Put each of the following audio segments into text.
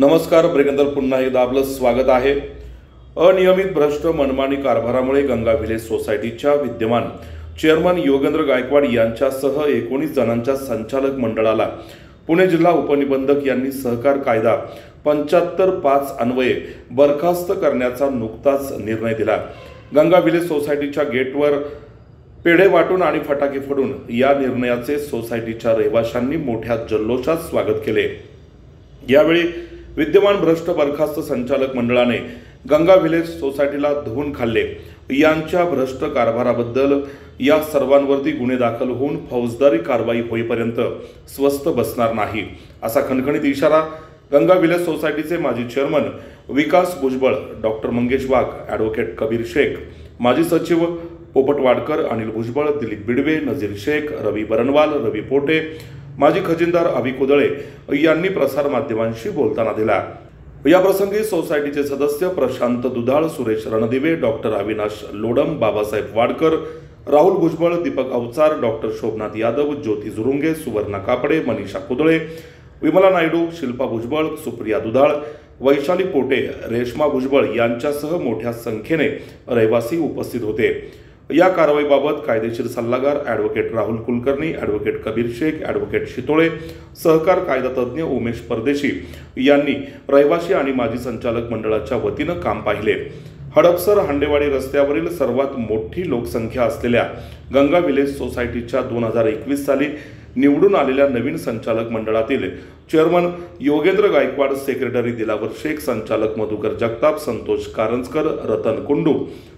नमस्कार, ब्रेकनंतर पुन्हा एकदा आपलं स्वागत आहे। अनियमित भ्रष्ट मनमानी कारभारामुळे गंगा व्हिलेज सोसायटीच्या विद्यमान चेअरमन योगेंद्र गायकवाड यांच्यासह 19 जणांच्या संचालक मंडळाला पुणे जिल्हा उपनिबंधक यांनी सहकार कायदा 75(5) अन्वये बरखास्त करण्याचा नुकताच निर्णय दिला। गंगा व्हिलेज सोसायटीच्या गेटवर पेढे वाटून आणि फटाके फोडून या निर्णयाचे सोसायटीच्या रहिवाशांनी मोठ्या जल्लोषात स्वागत केले। यावेळी विद्यमान भ्रष्ट बरखास्त संचालक मंडळाने गंगा व्हिलेज सोसायटीला धुवून खाल्ले। यांच्या भ्रष्ट कारभाराबद्दल या सर्वांवरती गुन्हे दाखल होऊन फौजदारी कारवाई होईपर्यंत स्वस्थ बसणार नाही, असा खणखणीत इशारा गंगा व्हिलेज सोसायटीचे माजी चेअरमन विकास भुजबळ, डॉक्टर मंगेश वाघ, ॲडव्होकेट कबीर शेख, माजी सचिव पोपट वाडकर, अनिल भुजबळ, दिलीप बिडवे, नजीर शेख, रवी बरनवाल, रवी पोटे, माजी खजिनदार अभि कुदळे यांनी प्रसार माध्यमांशी बोलताना दिला। या प्रसंगी सोसायटीचे सदस्य प्रशांत दुधाळ, सुरेश रणदिवे, डॉक्टर अविनाश लोडम, बाबासाहेब वाडकर, राहुल भुजबळ, दीपक अवचार, डॉक्टर शोभनाथ यादव, ज्योती जुरुंगे, सुवर्णा कापडे, मनीषा कुदळे, विमला नायडू, शिल्पा भुजबळ, सुप्रिया दुधाळ, वैशाली पोटे, रेश्मा भुजबळ यांच्यासह मोठ्या संख्येने रहिवासी उपस्थित होते। या कारवाईबाबत कायदेशीर सल्लागार advocate Rahul Kulkarni, advocate Kabir Shaikh, advocate Shitole, सहकार कायदा तज्ज्ञ उमेश परदेशी यांनी रहिवासी आणि माजी संचालक मंडळाच्या वतीनं काम पाहिले। हडपसर हांडेवाडी रस्त्यावरील सर्वात मोठी लोकसंख्या असलेल्या गंगा व्हिलेज सोसायटीच्या 2021 साली निवडून आलेल्या नवीन संचालक मंडळातील चेअरमन योगेंद्र गायकवाड, सेक्रेटरी दिलावर शेख, संचालक मधुकर जगताप, संतोष कारंजकर, रतन कुंडू,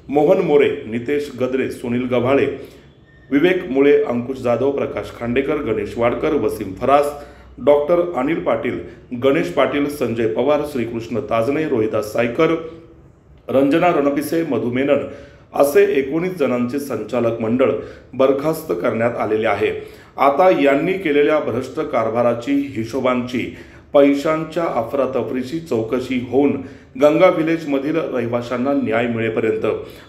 मोहन मोरे, नितेश गद्रे, सुनील गव्हाळे, विवेक मुळे, अंकुश जाधव, प्रकाश खांडेकर, गणेश वाडकर, वसीम फरास, डॉक्टर अनिल पाटील, गणेश पाटील, संजय पवार, श्रीकृष्ण ताजणे, रोहिदास सायकर, रंजना रणपिसे, मधु मेनन असे 19 जणांचे संचालक मंडळ बरखास्त करण्यात आलेले आहे। आता यांनी केलेल्या भ्रष्ट कारभाराची, हिशोबांची, पैशांच्या अफरातफरीची चौकशी होऊन गंगा व्हिलेजमधील रहिवाशांना न्याय मिळेपर्यंत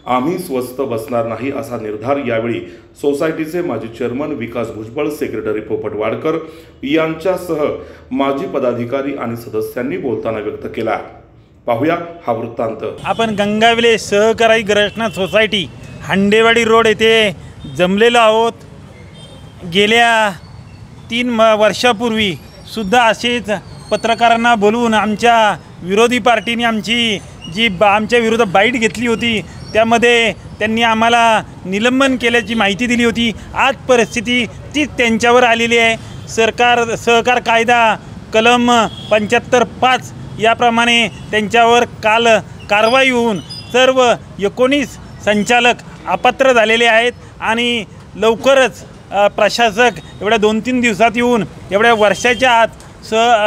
आम्ही स्वस्थ बसणार नाही, असा निर्धार यावेळी सोसायटीचे माजी चेअरमन विकास भुजबळ, सेक्रेटरी पोपट वाडकर यांच्यासह माजी पदाधिकारी आणि सदस्यांनी बोलताना व्यक्त केला। पाहूया हा वृत्तांत। आपण गंगा व्हिलेज सहकारी ग्रहण सोसायटी हांडेवाडी रोड येथे जमलेलो आहोत। गेल्या 3 वर्षापूर्वी सुद्धा असेच पत्रकारांना बोलवून आमच्या विरोधी पार्टीने आमच्या विरोधात बाईट घेतली होती। त्यामध्ये त्यांनी आम्हाला निलंबन केल्याची माहिती दिली होती। आज परिस्थिती तीच त्यांच्यावर आलेली आहे। सहकार कायदा कलम 75(5) याप्रमाणे त्यांच्यावर काल कारवाई होऊन सर्व 19 संचालक अपात्र झालेले आहेत आणि लवकरच प्रशासक एवढ्या 2-3 दिवसात येऊन एवढ्या वर्षाच्या आत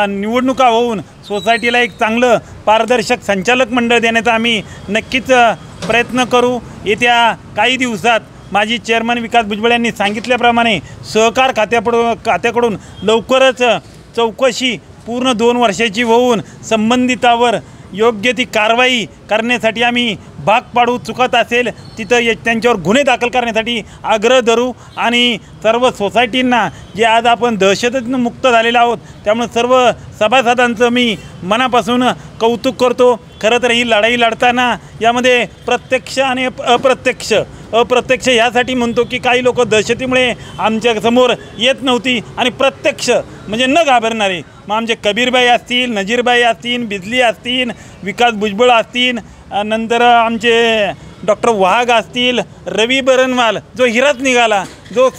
निवडणुका होऊन सोसायटीला एक चांगलं पारदर्शक संचालक मंडळ देण्याचा आम्ही नक्कीच प्रयत्न करू। येत्या काही दिवसात माजी चेअरमन विकास भुजबळ यांनी सांगितल्याप्रमाणे सहकार खात्याकडून लवकरच चौकशी पूर्ण 2 वर्षाची होऊन संबंधितावर योग्य ती कारवाई करण्यासाठी आम्ही भाग पाडू। चुकत असेल तिथं त्यांच्यावर गुन्हे दाखल करण्यासाठी आग्रह धरू आणि सर्व सोसायटींना जे आज आपण दहशतीतून मुक्त झालेलो आहोत त्यामुळे सर्व सभासदांचं मी मनापासून कौतुक करतो। खरं तर ही लढाई लढताना यामध्ये प्रत्यक्ष आणि अप्रत्यक्ष यासाठी म्हणतो की काही लोक दहशतीमुळे आमच्यासमोर येत नव्हती आणि प्रत्यक्ष म्हणजे न घाबरणारे मग आमचे कबीरबाई असतील, नजीरबाई असतील, बिजली असतील, विकास भुजबळ असतील, नंतर आमचे डॉक्टर वाघ असतील, रवी बरनवाल जो हिराच निघाला, जो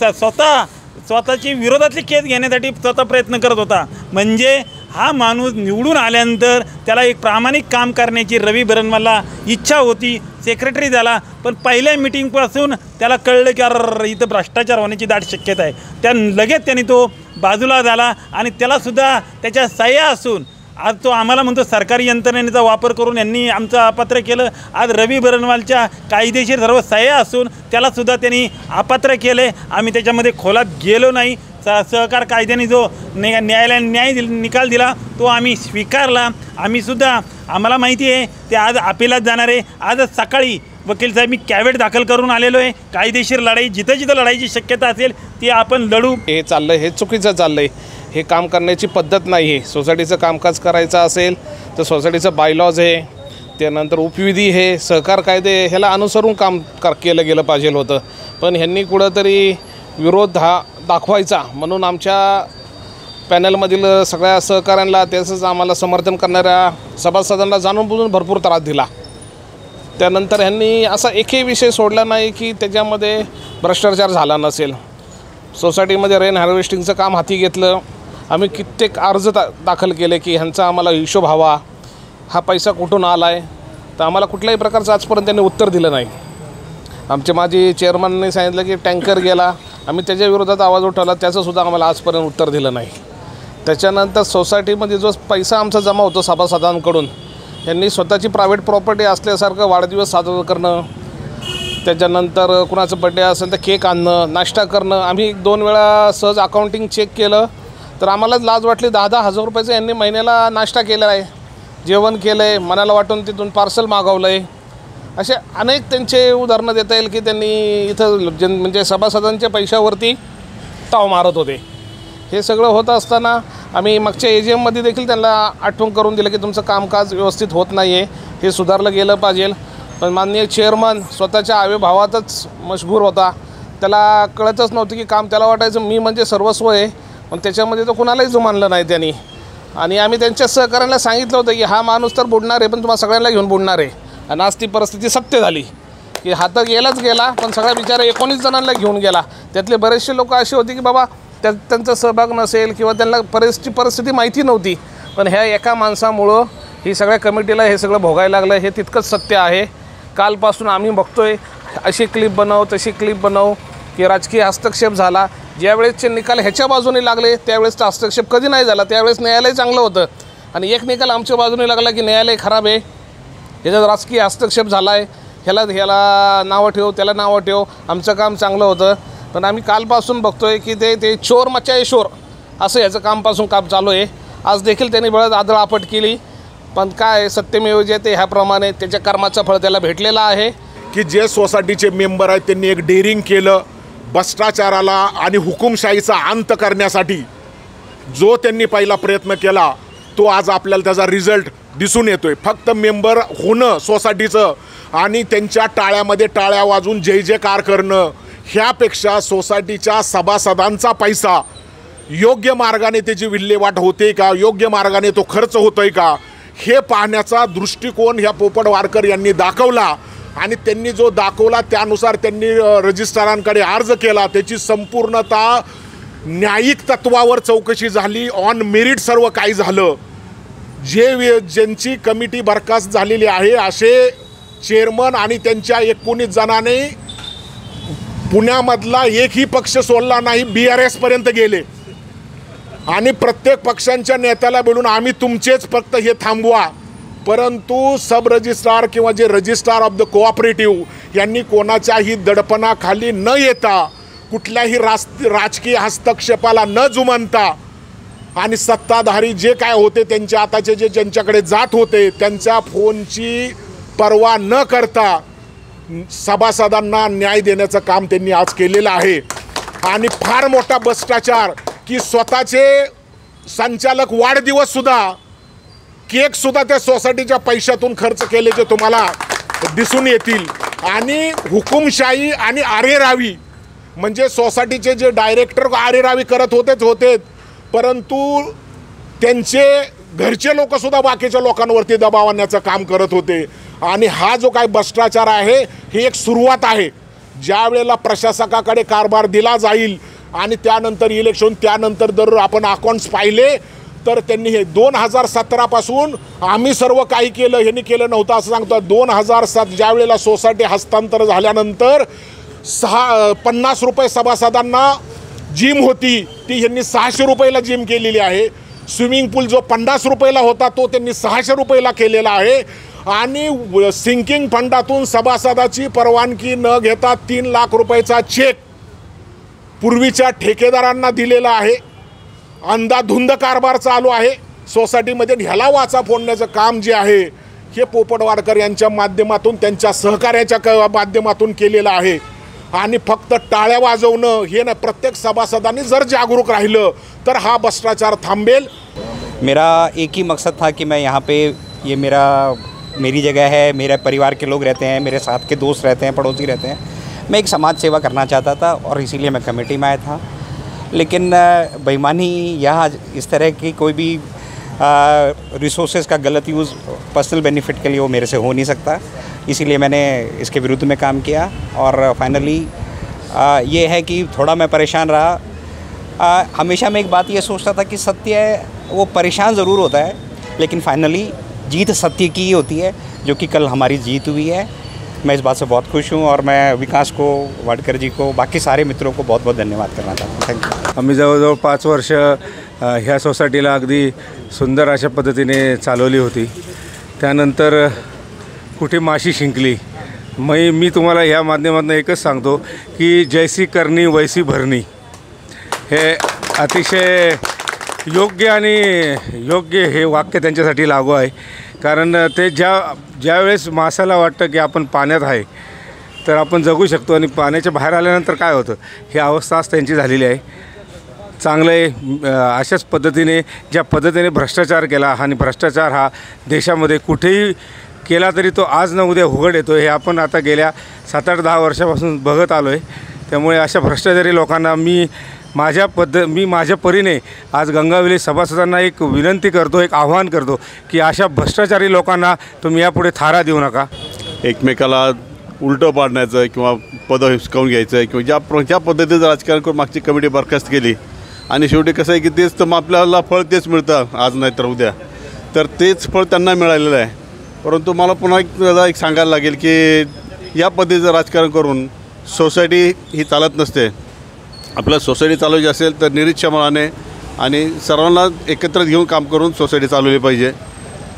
स्वतःची विरोधातली केस घेण्यासाठी स्वतः प्रयत्न करत होता। म्हणजे हा माणूस निवडून आल्यानंतर त्याला एक प्रामाणिक काम करण्याची रवी बरनवालला इच्छा होती, सेक्रेटरी झाला, पण पहिल्या मीटिंगपासून त्याला कळलं की अरे इथं भ्रष्टाचार होण्याची दाट शक्यता आहे। लगेच त्यांनी तो बाजूला झाला आणि त्यालासुद्धा त्याच्या सह्या असून आज तो आम्हाला म्हणतो सरकारी यंत्रणेचा वापर करून यांनी आमचं अपात्र केलं। आज रवी बरनवालच्या कायदेशीर सर्व सह्या असून त्यालासुद्धा त्यांनी अपात्र केले। आम्ही त्याच्यामध्ये खोलात गेलो नाही। सहकार कायद्याने जो न्यायालयाने निकाल दिला तो आम्ही स्वीकारला। आम्हाला माहिती आहे ते आज अपिलात जाणार आहे। आजच सकाळी वकील साहेब मी कॅवेट दाखल करून आलेलो आहे। कायदेशीर लढाई जिथं लढाईची शक्यता असेल ती आपण लढू। हे चाललंय हे चुकीचं चाललंय। हे काम करण्याची पद्धत नाही आहे। सोसायटीचं कामकाज करायचं असेल तर सोसायटीचं बायलॉज आहे, त्यानंतर उपविधी हे सहकार कायदे ह्याला अनुसरून काम केलं गेलं पाहिजे होतं. पण ह्यांनी कुठंतरी विरोध हा दाखवायचा म्हणून आमच्या पॅनलमधील सगळ्या सहकाऱ्यांना त्याचंच आम्हाला समर्थन करणाऱ्या सभासदांना जाणून बुजून भरपूर त्रास दिला. त्यानंतर ह्यांनी असा एकही विषय सोडला नाही की त्याच्यामध्ये भ्रष्टाचार झाला नसेल. सोसायटीमध्ये रेन हार्वेस्टिंगचं काम हाती घेतलं. आम्ही कित्येक अर्ज दाखल केले की ह्यांचा आम्हाला हिशोब हवा, हा पैसा कुठून आला आहे. तर आम्हाला कुठल्याही प्रकारचं आजपर्यंत त्यांनी उत्तर दिलं नाही. आमचे माजी चेअरमनने सांगितलं की टँकर गेला, आम्ही त्याच्या विरोधात आवाज उठवला, त्याचंसुद्धा आम्हाला आजपर्यंत उत्तर दिलं नाही. त्याच्यानंतर सोसायटीमध्ये जो पैसा आमचा जमा होतो सभासदांकडून, यांनी स्वतःची प्रायव्हेट प्रॉपर्टी असल्यासारखं वाढदिवस साजरा करणं, त्याच्यानंतर कुणाचं बड्डे असेल तर केक आणणं, नाश्ता करणं. आम्ही 2 वेळा सहज अकाउंटिंग चेक केलं तर आम्हालाच लाज वाटली. 10-10 हजार रुपयाचं यांनी महिन्याला नाश्ता केलेला आहे, जेवण केलं आहे, मनाला वाटून तिथून पार्सल मागवलं आहे. असे अनेक त्यांचे उदाहरणं देता येईल की त्यांनी इथं म्हणजे सभासदांच्या पैशावरती ताव मारत होते. हे सगळं होत असताना आम्ही मागच्या AGMमध्ये देखील त्यांना आठवण करून दिलं की तुमचं कामकाज व्यवस्थित होत नाही आहे, हे सुधारलं गेलं पाहिजे. पण माननीय चेअरमन स्वतःच्या आविर्भावातच मशगूर होता. त्याला कळतच नव्हतं की काम त्याला वाटायचं मी म्हणजे सर्वस्व आहे, पण त्याच्यामध्ये तो कुणालाही जुमानलं नाही त्यांनी. आणि आम्ही त्यांच्या सहकाऱ्यांना सांगितलं होतं की हा माणूस तर बुडणार आहे, पण तुम्हाला सगळ्यांना घेऊन बुडणार आहे. आणि आज ती परिस्थिती सत्य झाली की हा तर गेलाच गेला, पण सगळ्या बिचारा 19 जणांना घेऊन गेला. त्यातले बरेचसे लोक असे होते की बाबा त्यांचा सहभाग नसेल किंवा त्यांना परिस्थिती माहिती नव्हती, पण ह्या एका माणसामुळं ही सगळ्या कमिटीला हे सगळं भोगायला लागलं. हे तितकंच सत्य आहे. कालपासून आम्ही बघतोय अशी क्लिप बनव तशी क्लिप बनव की राजकीय हस्तक्षेप झाला. ज्यावेळेसचे निकाल ह्याच्या बाजूने लागले त्यावेळेसचा हस्तक्षेप कधी नाही झाला. त्यावेळेस न्यायालय चांगलं होतं आणि एक निकाल आमच्या बाजूने लागला की न्यायालय खराब आहे, ह्याच्यात राजकीय हस्तक्षेप झाला आहे, ह्याला नावं ठेव, त्याला नावं ठेव, आमचं काम चांगलं होतं. पण आम्ही कालपासून बघतोय की ते चोर मचाये शोर असं ह्याचं कामपासून काम चालू आहे. आज देखील त्यांनी बळद आदळआपट केली, पण काय सत्यमेव जयते ह्याप्रमाणे त्याच्या कर्माचं फळ त्याला भेटलेलं आहे. की जे सोसायटीचे मेंबर आहेत त्यांनी एक डेअरिंग केलं भ्रष्टाचाराला आणि हुकुमशाहीचा अंत करण्यासाठी. जो त्यांनी पहिला प्रयत्न केला तो आज आपल्याला त्याचा रिझल्ट दिसून येतोय. फक्त मेंबर होणं सोसायटीचं आणि त्यांच्या टाळ्यामध्ये टाळ्या वाजून जय जयकार करणं ह्यापेक्षा सोसायटीच्या सभासदांचा पैसा योग्य मार्गाने त्याची विल्हेवाट होते का, योग्य मार्गाने तो खर्च होतोय का, हे पाहण्याचा दृष्टिकोन ह्या पोपटवारकर यांनी दाखवला. आणि त्यांनी जो दाखवला त्यानुसार त्यांनी रजिस्ट्रारांकडे अर्ज केला. त्याची संपूर्णतः न्यायिक तत्वावर चौकशी झाली, ऑन मेरिट सर्व काही झालं. ज्यांची कमिटी बरखास्त झालेली आहे असे चेअरमन आणि त्यांच्या 19 जणांनी पुण्यामधला एकही पक्ष सोडला नाही, BRS पर्यंत गेले आणि प्रत्येक पक्षांच्या नेत्याला बोलून आम्ही तुमचेच फक्त हे थांबवा. परंतु सब रजिस्ट्रार किंवा जे रजिस्ट्रार ऑफ द कोऑपरेटिव्ह यांनी कोणाच्याही दडपणाखाली न येता कुठल्याही राजकीय हस्तक्षेपाला न जुमानता आणि सत्ताधारी जे काय होते त्यांच्या आताचे जे ज्यांच्याकडे जात होते त्यांच्या फोनची पर्वा न करता सभासदांना न्याय देण्याचं काम त्यांनी आज केलेलं आहे. आणि फार मोठा भ्रष्टाचार की स्वतःचे संचालक वाढदिवससुद्धा केकसुद्धा त्या सोसायटीच्या पैशातून खर्च केल्याचे तुम्हाला दिसून येतील. आणि हुकुमशाही आणि आरेरावी म्हणजे सोसायटीचे जे डायरेक्टर आरेरावी करत होते परंतु त्यांचे घरचे लोकसुद्धा बाकीच्या लोकांवरती दबाव आणण्याचं काम करत होते. आणि हा जो काय भ्रष्टाचार आहे ही एक सुरुवात आहे. ज्या वेळेला प्रशासकाकडे कारभार दिला जाईल आणि त्यानंतर इलेक्शन त्यानंतर जर आपण अकाउंट्स पाहिले तर त्यांनी हे 2017 पासून आम्ही सर्व काही केलं ह्यांनी केलं नव्हतं असं सांगतो. 2007 ज्या वेळेला सोसायटी हस्तांतर झाल्यानंतर 50 रुपये सभासदांना जिम होती ती ह्यांनी 600 रुपयाला जिम केलेली आहे. स्विमिंग पूल जो 50 रुपयाला होता तो त्यांनी 600 रुपयाला केलेला आहे. आणि सिंकिंग फंडातून सभासदाची परवानगी न घेता 3 लाख रुपयाचा चेक पूर्वीच्या ठेकेदारांना दिलेला आहे. अंधाधुंद कारभार चालू आहे सोसायटीमध्ये. ह्याला वाचा फोडण्याचं काम जे आहे हे पोपटवारकर यांच्या माध्यमातून त्यांच्या सहकार्याच्या माध्यमातून केलेलं आहे. आणि फक्त टाळ्या वाजवणं हे नाही, प्रत्येक सभासदांनी जर जागरूक राहिलं तर हा भ्रष्टाचार थांबेल. मेरा एक ही मकसद था कि मैं यहाँ पे ये मेरी जगह है, मेरे परिवार के लोग रहते हैं, मेरे साथ के दोस्त रहते हैं, पड़ोसी रहते हैं। मैं एक समाज सेवा करना चाहता था और इसीलिए मैं कमेटी में आया था। लेकिन बेईमानी या इस तरह की कोई भी रिसोर्सेज का गलत यूज़ पर्सनल बेनिफिट के लिए वो मेरे से हो नहीं सकता। इसीलिए मैंने इसके विरुद्ध में काम किया और फाइनली ये है कि थोड़ा मैं परेशान रहा। हमेशा मैं एक बात ये सोचता था कि सत्य वो परेशान ज़रूर होता है, लेकिन फाइनली जीत सत्य की ही होती है, जो कि कल हमारी जीत हुई है। मैं इस बात से बहुत खुश हूँ और मैं विकास को, वाडकर जी को, बाकी सारे मित्रों को बहुत बहुत धन्यवाद करना चाहता हूँ। थँक्यू। आम्ही जवळजवळ 5 वर्ष ह्या सोसायटीला अगदी सुंदर अशा पद्धतीने चालवली होती। त्यानंतर कुठे माशी शिंकली। मी तुम्हाला ह्या माध्यमातून एकच सांगतो की जैसी करणी वैसी भरणी हे अतिशय योग्य हे वाक्य त्यांच्यासाठी लागू आहे। कारण ते ज्यावेळेस माशाला वाटतं की आपण पाण्यात आहे तर आपण जगू शकतो आणि पाण्याच्या बाहेर आल्यानंतर काय होतं ही अवस्थाच त्यांची झालेली आहे। चांगले अशाच पद्धतीने ज्या पद्धतीने भ्रष्टाचार केला आणि भ्रष्टाचार हा देशामध्ये कुठेही केला तरी तो आज न उद्या उघड येतो हे आपण आता गेल्या 7-8-10 वर्षापासून बघत आलो आहे। त्यामुळे अशा भ्रष्टाचारी लोकांना मी माझ्या परीने आज गंगाविले सभासदांना एक विनंती करतो, एक आव्हान करतो की अशा भ्रष्टाचारी लोकांना तुम्ही यापुढे थारा देऊ नका। एकमेकाला उलटं पाडण्याचं किंवा पदं हिसकावून घ्यायचं किंवा ज्या पद्धतीचं राजकारण करून मागची कमिटी बरखास्त केली आणि शेवटी कसं आहे की तेच तर मग आपल्याला फळ तेच मिळतं आज नाही तर उद्या, तर तेच फळ त्यांना मिळालेलं आहे। परंतु मला पुन्हा एक सांगायला लागेल की या पद्धतीचं राजकारण करून सोसायटी ही चालत नसते। आपल्या सोसायटी चालवायची असेल तर निरीक्षमाने आणि सर्वांना एकत्र घेऊन काम करून सोसायटी चालवली पाहिजे।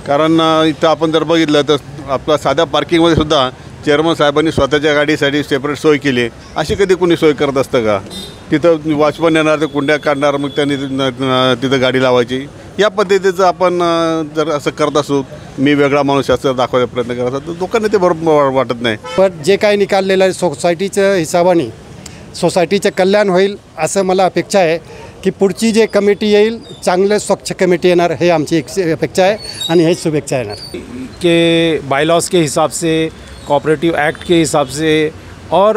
कारण इथं आपण जर बघितलं तर आपल्या साध्या पार्किंगमध्ये सुद्धा चेअरमन साहेबांनी स्वतःच्या गाडीसाठी सेपरेट सोय केली। अशी कधी कुणी सोय करत असतं का? तिथं वॉचमन येणार, ते कुंड्या काढणार, मग त्यांनी तिथं गाडी लावायची। या पद्धतीचं आपण जर असं करत असू, मी वेगळा माणूस असं दाखवायचा प्रयत्न करत असतो तर लोकांना ते बरोबर वाटत नाही। पण जे काही निकाललेलं आहे सोसायटीच्या हिसाबाने सोसायटीचं कल्याण होईल असं मला अपेक्षा आहे की पुढची जे कमिटी येईल चांगले स्वच्छ कमिटी येणार हे आमची अपेक्षा आहे आणि हेच शुभेच्छा येणार। के बायलॉज के हिसाब से, कोऑपरेटिव एक्ट के हिसाब से और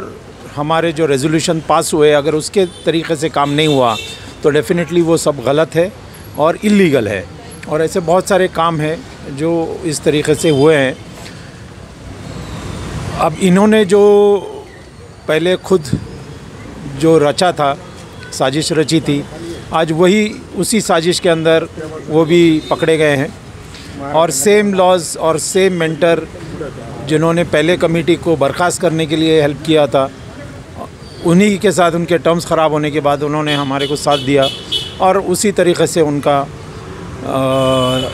हमारे जो रेजोल्यूशन पास हुए अगर उसके तरीके से काम नहीं हुआ तो डेफिनेटली वो सब गलत है और इलीगल है। और ऐसे बहुत सारे काम हैं जो इस तरीके से हुए हैं। अब इन्होंने जो पहले खुद जो रचा था, साजिश रची थी, आज वही उसी साजिश के अंदर वो भी पकड़े गए हैं। और सेम लॉज और सेम मेंटर जिन्होंने पहले कमेटी को बर्खास्त करने के लिए हेल्प किया था, उन्हीं के साथ उनके टर्म्स ख़राब होने के बाद उन्होंने हमारे को साथ दिया और उसी तरीक़े से उनका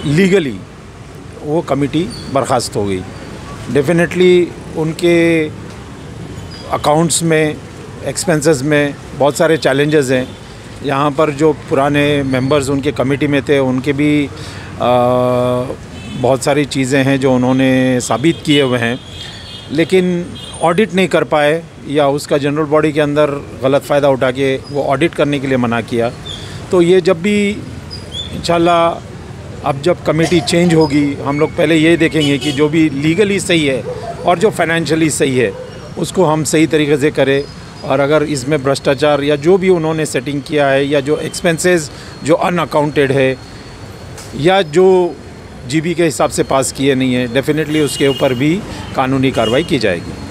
लीगली वो कमेटी बर्खास्त हो गई। डेफिनेटली उनके अकाउंट्स में, एक्सपेंसेस में बहुत सारे चैलेंजेस हैं। यहाँ पर जो पुराने मेंबर्स उनके कमेटी में थे उनके भी बहुत सारी चीज़ें हैं जो उन्होंने साबित किए हुए हैं, लेकिन ऑडिट नहीं कर पाए या उसका जनरल बॉडी के अंदर गलत फ़ायदा उठा के वो ऑडिट करने के लिए मना किया। तो ये जब भी इंशाल्लाह अब जब कमेटी चेंज होगी हम लोग पहले ये देखेंगे कि जो भी लीगली सही है और जो फाइनेंशियली सही है उसको हम सही तरीके से करें। और अगर इसमें भ्रष्टाचार या जो भी उन्होंने सेटिंग किया है या जो एक्सपेंसेस जो अनअकाउंटेड है या जो जीबी के हिसाब से पास किए नहीं है, डेफिनेटली उसके ऊपर भी कानूनी कार्रवाई की जाएगी।